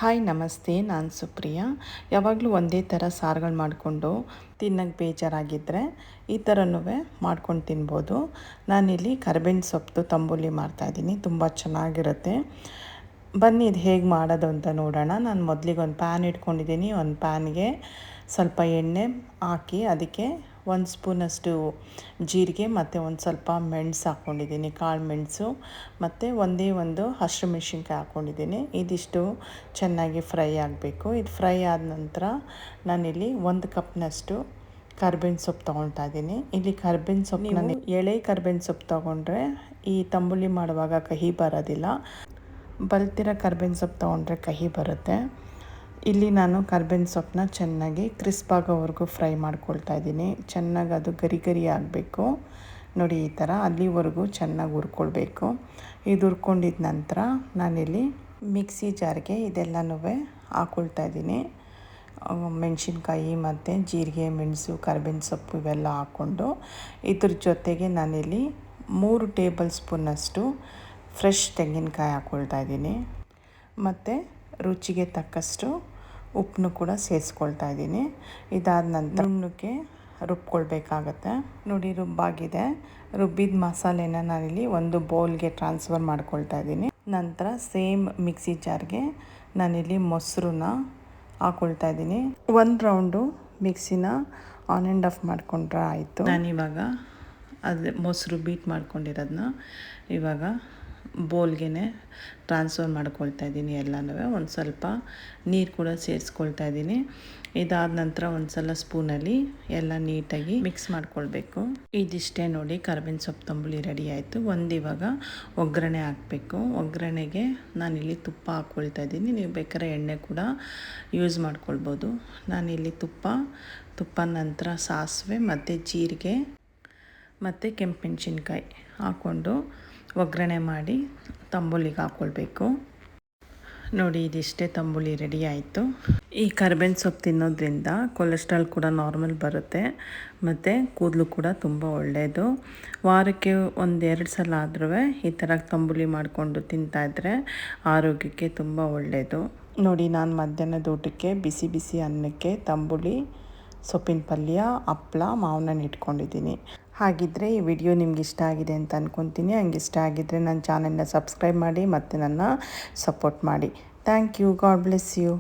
Hi ನಮಸ್ತೆ, ನಾನು ಸುಪ್ರಿಯಾ. ಯಾವಾಗಲೂ ಒಂದೇ ಥರ ಸಾರುಗಳು ಮಾಡಿಕೊಂಡು ತಿನ್ನೋಕ್ಕೆ ಬೇಜಾರಾಗಿದ್ದರೆ ಈ ಥರನೂ ಮಾಡ್ಕೊಂಡು ತಿನ್ಬೋದು. ನಾನಿಲ್ಲಿ ಕರಿಬೇವಿನ ಸೊಪ್ಪು ತಂಬುಳಿ ಮಾಡ್ತಾಯಿದ್ದೀನಿ. ತುಂಬ ಚೆನ್ನಾಗಿರುತ್ತೆ. ಬನ್ನಿ ಇದು ಹೇಗೆ ಮಾಡೋದು ಅಂತ ನೋಡೋಣ. ನಾನು ಮೊದಲಿಗೆ ಒಂದು ಪ್ಯಾನ್ ಇಟ್ಕೊಂಡಿದ್ದೀನಿ. ಒಂದು ಪ್ಯಾನ್ಗೆ ಸ್ವಲ್ಪ ಎಣ್ಣೆ ಹಾಕಿ ಅದಕ್ಕೆ 1 ಸ್ಪೂನಷ್ಟು ಜೀರಿಗೆ ಮತ್ತು ಒಂದು ಸ್ವಲ್ಪ ಮೆಣಸು ಹಾಕ್ಕೊಂಡಿದ್ದೀನಿ, ಕಾಳು ಮೆಣಸು, ಮತ್ತು ಒಂದು ಹಸಿಮೆಣ್ಸಿನ್ಕಾಯಿ ಹಾಕ್ಕೊಂಡಿದ್ದೀನಿ. ಇದಿಷ್ಟು ಚೆನ್ನಾಗಿ ಫ್ರೈ ಆಗಬೇಕು. ಇದು ಫ್ರೈ ಆದ ನಂತರ ನಾನಿಲ್ಲಿ 1 ಕಪ್ನಷ್ಟು ಕರಿಬೇವಿನ ಸೊಪ್ಪು ತೊಗೊಳ್ತಾ ಇದ್ದೀನಿ. ಇಲ್ಲಿ ಕರಿಬೇವಿನ ಸೊಪ್ಪು ನಾನು ಎಳೆ ಕರಿಬೇವಿನ ಸೊಪ್ಪು ತೊಗೊಂಡ್ರೆ ಈ ತಂಬುಳಿ ಮಾಡುವಾಗ ಕಹಿ ಬರೋದಿಲ್ಲ. ಬಲ್ತಿರೋ ಕರಿಬೇವಿನ ಸೊಪ್ಪು ತೊಗೊಂಡ್ರೆ ಕಹಿ ಬರುತ್ತೆ. ಇಲ್ಲಿ ನಾನು ಕರಿಬೇವಿನ ಸೊಪ್ಪನ್ನ ಚೆನ್ನಾಗಿ ಕ್ರಿಸ್ಪ್ ಆಗೋವರೆಗೂ ಫ್ರೈ ಮಾಡ್ಕೊಳ್ತಾ ಇದ್ದೀನಿ. ಚೆನ್ನಾಗಿ ಅದು ಗರಿ ಗರಿ ಆಗಬೇಕು ನೋಡಿ, ಈ ಥರ ಅಲ್ಲಿವರೆಗೂ ಚೆನ್ನಾಗಿ ಹುರ್ಕೊಳ್ಬೇಕು. ಇದು ಹುರ್ಕೊಂಡಿದ್ದ ನಂತರ ನಾನಿಲ್ಲಿ ಮಿಕ್ಸಿ ಜಾರ್ಗೆ ಇದೆಲ್ಲನೂ ಹಾಕ್ಕೊಳ್ತಾ ಇದ್ದೀನಿ. ಮೆಣಸಿನ್ಕಾಯಿ ಮತ್ತು ಜೀರಿಗೆ, ಮೆಣಸು, ಕರಿಬೇವಿನ ಸೊಪ್ಪು ಇವೆಲ್ಲ ಹಾಕ್ಕೊಂಡು ಇದ್ರ ಜೊತೆಗೆ ನಾನಿಲ್ಲಿ 3 ಟೇಬಲ್ ಸ್ಪೂನಷ್ಟು ಫ್ರೆಶ್ ತೆಂಗಿನಕಾಯಿ ಹಾಕ್ಕೊಳ್ತಾ ಇದ್ದೀನಿ. ಮತ್ತು ರುಚಿಗೆ ತಕ್ಕಷ್ಟು ಉಪ್ಪನ್ನು ಕೂಡ ಸೇರಿಸ್ಕೊಳ್ತಾ ಇದ್ದೀನಿ. ಇದಾದ ನಂತರ ನುಣ್ಣಕ್ಕೆ ರುಬ್ಕೊಳ್ಬೇಕಾಗತ್ತೆ. ನೋಡಿ, ರುಬ್ಬಾಗಿದೆ. ರುಬ್ಬಿದ ಮಸಾಲೆನ ನಾನಿಲ್ಲಿ ಒಂದು ಬೌಲ್ಗೆ ಟ್ರಾನ್ಸ್ಫರ್ ಮಾಡ್ಕೊಳ್ತಾ ಇದ್ದೀನಿ. ನಂತರ ಸೇಮ್ ಮಿಕ್ಸಿ ಜಾರ್ಗೆ ನಾನಿಲ್ಲಿ ಮೊಸರನ್ನ ಹಾಕ್ಕೊಳ್ತಾ ಇದ್ದೀನಿ. 1 ರೌಂಡು ಮಿಕ್ಸಿನ ಆನ್ ಆ್ಯಂಡ್ ಆಫ್ ಮಾಡ್ಕೊಂಡ್ರೆ ಆಯಿತು. ನಾನಿವಾಗ ಅದು ಮೊಸರು ಬೀಟ್ ಮಾಡ್ಕೊಂಡಿರೋದನ್ನ ಇವಾಗ ಬೌಲ್ಗೆ ಟ್ರಾನ್ಸ್ಫರ್ ಮಾಡ್ಕೊಳ್ತಾ ಇದ್ದೀನಿ. ಎಲ್ಲನೂ ಒಂದು ಸ್ವಲ್ಪ ನೀರು ಕೂಡ ಸೇರಿಸ್ಕೊಳ್ತಾ ಇದ್ದೀನಿ. ಇದಾದ ನಂತರ ಒಂದು ಸಲ ಸ್ಪೂನಲ್ಲಿ ಎಲ್ಲ ನೀಟಾಗಿ ಮಿಕ್ಸ್ ಮಾಡ್ಕೊಳ್ಬೇಕು. ಇದಿಷ್ಟೇ ನೋಡಿ, ಕರಿಬೇವಿನ ಸೊಪ್ಪು ತಂಬುಳಿ ರೆಡಿ ಆಯಿತು. ಇವಾಗ ಒಗ್ಗರಣೆ ಹಾಕಬೇಕು. ಒಗ್ಗರಣೆಗೆ ನಾನಿಲ್ಲಿ ತುಪ್ಪ ಹಾಕ್ಕೊಳ್ತಾ ಇದ್ದೀನಿ. ನೀವು ಬೇಕಾದ್ರೆ ಎಣ್ಣೆ ಕೂಡ ಯೂಸ್ ಮಾಡ್ಕೊಳ್ಬೋದು. ನಾನಿಲ್ಲಿ ತುಪ್ಪ ನಂತರ ಸಾಸಿವೆ ಮತ್ತು ಜೀರಿಗೆ ಮತ್ತು ಕೆಂಪು ಮೆಣಸಿನ್ಕಾಯಿ ಹಾಕ್ಕೊಂಡು ಒಗ್ಗರಣೆ ಮಾಡಿ ತಂಬುಳಿಗೆ ಹಾಕ್ಕೊಳ್ಬೇಕು. ನೋಡಿ, ಇದಿಷ್ಟೇ ತಂಬುಳಿ ರೆಡಿ ಆಯಿತು. ಈ ಕರಿಬೇವಿನ ಸೊಪ್ಪು ತಿನ್ನೋದ್ರಿಂದ ಕೊಲೆಸ್ಟ್ರಾಲ್ ಕೂಡ ನಾರ್ಮಲ್ ಬರುತ್ತೆ ಮತ್ತು ಕೂದಲು ಕೂಡ ತುಂಬ ಒಳ್ಳೆಯದು. ವಾರಕ್ಕೆ 1-2 ಸಲ ಆದ್ರೂ ಈ ಥರ ತಂಬುಳಿ ಮಾಡಿಕೊಂಡು ತಿಂತಾಯಿದ್ರೆ ಆರೋಗ್ಯಕ್ಕೆ ತುಂಬ ಒಳ್ಳೆಯದು. ನೋಡಿ, ನಾನು ಮಧ್ಯಾಹ್ನದ ಊಟಕ್ಕೆ ಬಿಸಿ ಬಿಸಿ ಅನ್ನಕ್ಕೆ ತಂಬುಳಿ, ಸೊಪ್ಪಿನ ಪಲ್ಯ, ಹಪ್ಪಳ, ಮಾವನನ್ನು ಇಟ್ಕೊಂಡಿದ್ದೀನಿ. ಹಾಗಿದ್ದರೆ ಈ ವಿಡಿಯೋ ನಿಮ್ಗೆ ಇಷ್ಟ ಆಗಿದೆ ಅಂತ ಅಂದ್ಕೊತೀನಿ. ಹಂಗೆ ಇಷ್ಟ ಆಗಿದ್ದರೆ ನನ್ನ ಚಾನೆಲ್ನ ಸಬ್ಸ್ಕ್ರೈಬ್ ಮಾಡಿ ಮತ್ತು ನನ್ನ ಸಪೋರ್ಟ್ ಮಾಡಿ. Thank you. God bless you.